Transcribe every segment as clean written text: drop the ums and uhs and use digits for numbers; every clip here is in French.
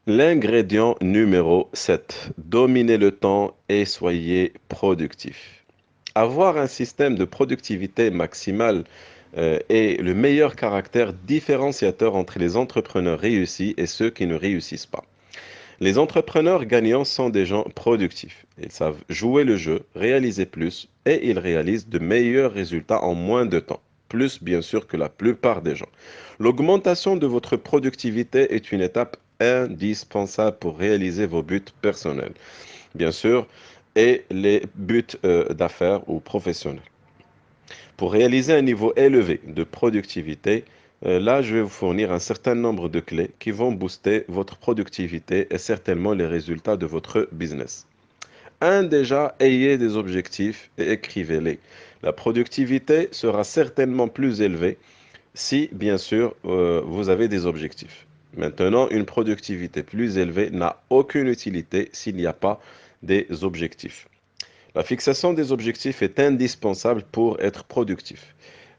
L'ingrédient numéro 7. Dominez le temps et soyez productif. Avoir un système de productivité maximale est le meilleur caractère différenciateur entre les entrepreneurs réussis et ceux qui ne réussissent pas. Les entrepreneurs gagnants sont des gens productifs. Ils savent jouer le jeu, réaliser plus et ils réalisent de meilleurs résultats en moins de temps. Plus bien sûr que la plupart des gens. L'augmentation de votre productivité est une étape indispensable pour réaliser vos buts personnels, bien sûr, et les buts d'affaires ou professionnels. Pour réaliser un niveau élevé de productivité, là, je vais vous fournir un certain nombre de clés qui vont booster votre productivité et certainement les résultats de votre business. Un, déjà, ayez des objectifs et écrivez-les. La productivité sera certainement plus élevée si, bien sûr, vous avez des objectifs. Maintenant, une productivité plus élevée n'a aucune utilité s'il n'y a pas des objectifs. La fixation des objectifs est indispensable pour être productif.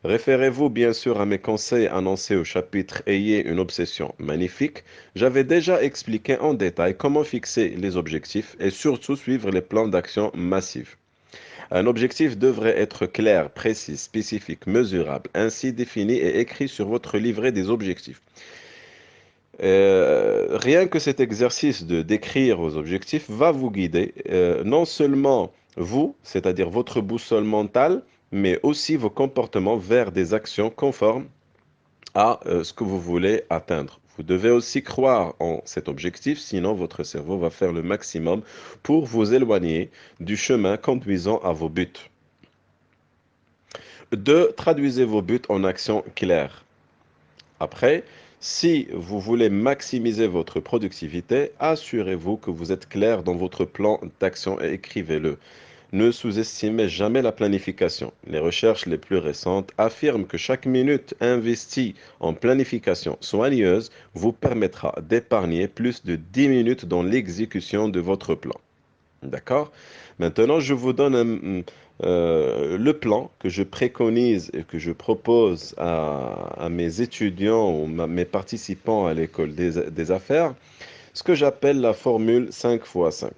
Référez-vous bien sûr à mes conseils annoncés au chapitre Ayez une obsession magnifique. J'avais déjà expliqué en détail comment fixer les objectifs et surtout suivre les plans d'action massifs. Un objectif devrait être clair, précis, spécifique, mesurable, ainsi défini et écrit sur votre livret des objectifs. Rien que cet exercice de d'écrire vos objectifs va vous guider, non seulement vous, c'est-à-dire votre boussole mentale, mais aussi vos comportements vers des actions conformes à ce que vous voulez atteindre. Vous devez aussi croire en cet objectif, sinon votre cerveau va faire le maximum pour vous éloigner du chemin conduisant à vos buts. 2. Traduisez vos buts en actions claires. Après, si vous voulez maximiser votre productivité, assurez-vous que vous êtes clair dans votre plan d'action et écrivez-le. Ne sous-estimez jamais la planification. Les recherches les plus récentes affirment que chaque minute investie en planification soigneuse vous permettra d'épargner plus de 10 minutes dans l'exécution de votre plan. D'accord? Maintenant, je vous donne le plan que je préconise et que je propose à mes étudiants ou mes participants à l'école des affaires, ce que j'appelle la formule 5 fois 5.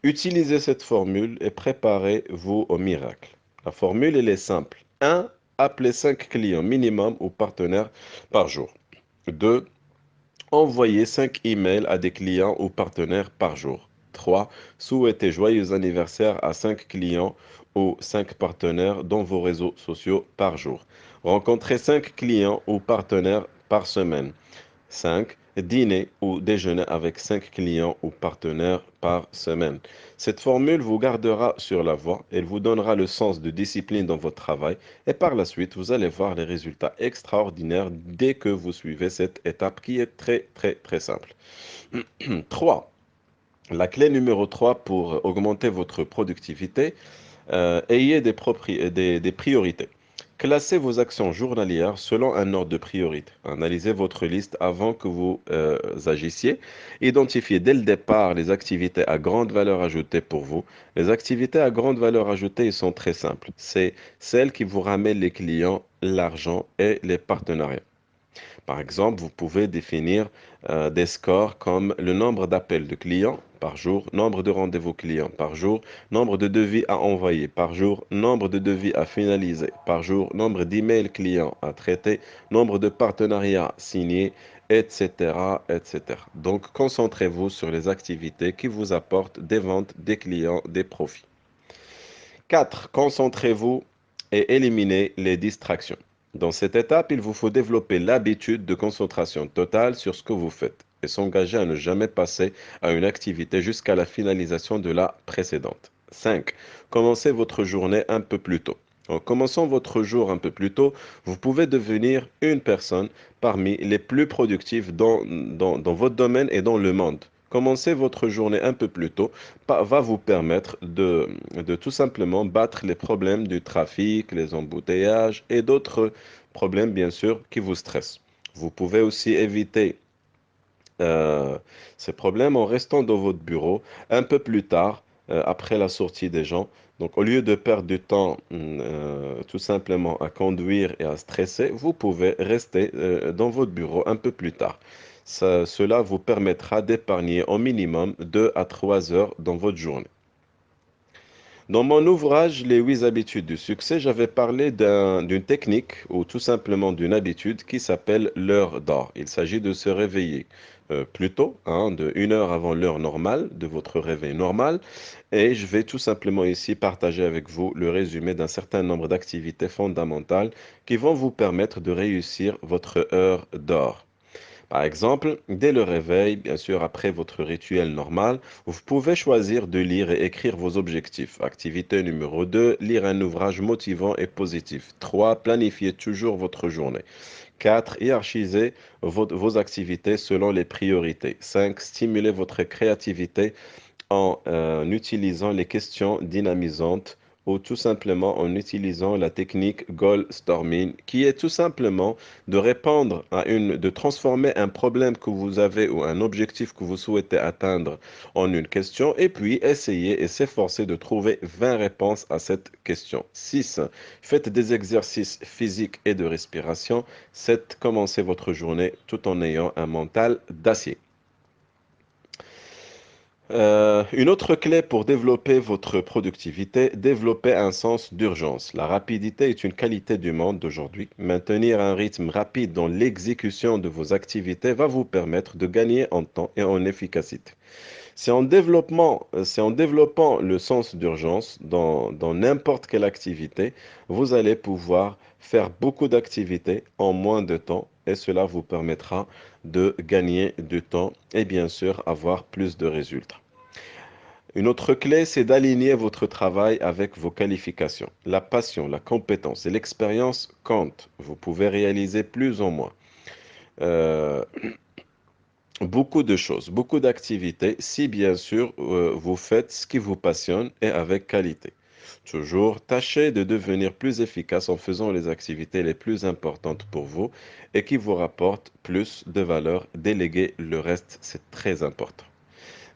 Utilisez cette formule et préparez-vous au miracle. La formule, elle est simple. 1. Appelez 5 clients minimum ou partenaires par jour. 2. Envoyez 5 emails à des clients ou partenaires par jour. 3. Souhaitez joyeux anniversaire à 5 clients ou 5 partenaires dans vos réseaux sociaux par jour. Rencontrez 5 clients ou partenaires par semaine. 5. Dîner ou déjeuner avec 5 clients ou partenaires par semaine. Cette formule vous gardera sur la voie, elle vous donnera le sens de discipline dans votre travail et par la suite, vous allez voir les résultats extraordinaires dès que vous suivez cette étape qui est très très très simple. 3. La clé numéro 3 pour augmenter votre productivité, ayez des priorités. Classez vos actions journalières selon un ordre de priorité. Analysez votre liste avant que vous agissiez. Identifiez dès le départ les activités à grande valeur ajoutée pour vous. Les activités à grande valeur ajoutée, ils sont très simples. C'est celles qui vous ramènent les clients, l'argent et les partenariats. Par exemple, vous pouvez définir des scores comme le nombre d'appels de clients par jour, nombre de rendez-vous clients par jour, nombre de devis à envoyer par jour, nombre de devis à finaliser par jour, nombre d'emails clients à traiter, nombre de partenariats signés, etc., etc. Donc, concentrez-vous sur les activités qui vous apportent des ventes, des clients, des profits. 4. Concentrez-vous et éliminez les distractions. Dans cette étape, il vous faut développer l'habitude de concentration totale sur ce que vous faites et s'engager à ne jamais passer à une activité jusqu'à la finalisation de la précédente. 5. Commencez votre journée un peu plus tôt. En commençant votre jour un peu plus tôt, vous pouvez devenir une personne parmi les plus productives dans votre domaine et dans le monde. Commencez votre journée un peu plus tôt va vous permettre de tout simplement battre les problèmes du trafic, les embouteillages et d'autres problèmes, bien sûr, qui vous stressent. Vous pouvez aussi éviter euh, ces problèmes en restant dans votre bureau un peu plus tard, après la sortie des gens. Donc, au lieu de perdre du temps tout simplement à conduire et à stresser, vous pouvez rester dans votre bureau un peu plus tard. Cela vous permettra d'épargner au minimum 2 à 3 heures dans votre journée. Dans mon ouvrage Les 8 habitudes du succès, j'avais parlé d'une technique ou tout simplement d'une habitude qui s'appelle l'heure d'or. Il s'agit de se réveiller plus tôt, hein, de 1 heure avant l'heure normale, de votre réveil normal. Et je vais tout simplement ici partager avec vous le résumé d'un certain nombre d'activités fondamentales qui vont vous permettre de réussir votre heure d'or. Par exemple, dès le réveil, bien sûr, après votre rituel normal, vous pouvez choisir de lire et écrire vos objectifs. Activité numéro 2, lire un ouvrage motivant et positif. 3, planifiez toujours votre journée. 4, hiérarchisez vos activités selon les priorités. 5, stimulez votre créativité en utilisant les questions dynamisantes ou tout simplement en utilisant la technique goal storming, qui est tout simplement de transformer un problème que vous avez ou un objectif que vous souhaitez atteindre en une question et puis essayer et s'efforcer de trouver 20 réponses à cette question. 6. Faites des exercices physiques et de respiration. 7. Commencez votre journée tout en ayant un mental d'acier. Une autre clé pour développer votre productivité, développer un sens d'urgence. La rapidité est une qualité du monde d'aujourd'hui. Maintenir un rythme rapide dans l'exécution de vos activités va vous permettre de gagner en temps et en efficacité. C'est en développant le sens d'urgence dans n'importe quelle activité, vous allez pouvoir faire beaucoup d'activités en moins de temps et cela vous permettra de gagner du temps et bien sûr avoir plus de résultats. Une autre clé, c'est d'aligner votre travail avec vos qualifications. La passion, la compétence et l'expérience comptent. Vous pouvez réaliser plus ou moins. Euh, Beaucoup de choses, beaucoup d'activités, si bien sûr vous faites ce qui vous passionne et avec qualité. Toujours, tâchez de devenir plus efficace en faisant les activités les plus importantes pour vous et qui vous rapportent plus de valeur. Déléguer le reste, c'est très important.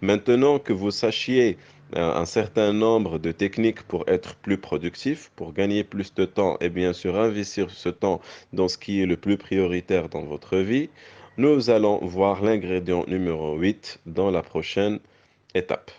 Maintenant que vous sachiez un certain nombre de techniques pour être plus productif, pour gagner plus de temps et bien sûr investir ce temps dans ce qui est le plus prioritaire dans votre vie, nous allons voir l'ingrédient numéro 8 dans la prochaine étape.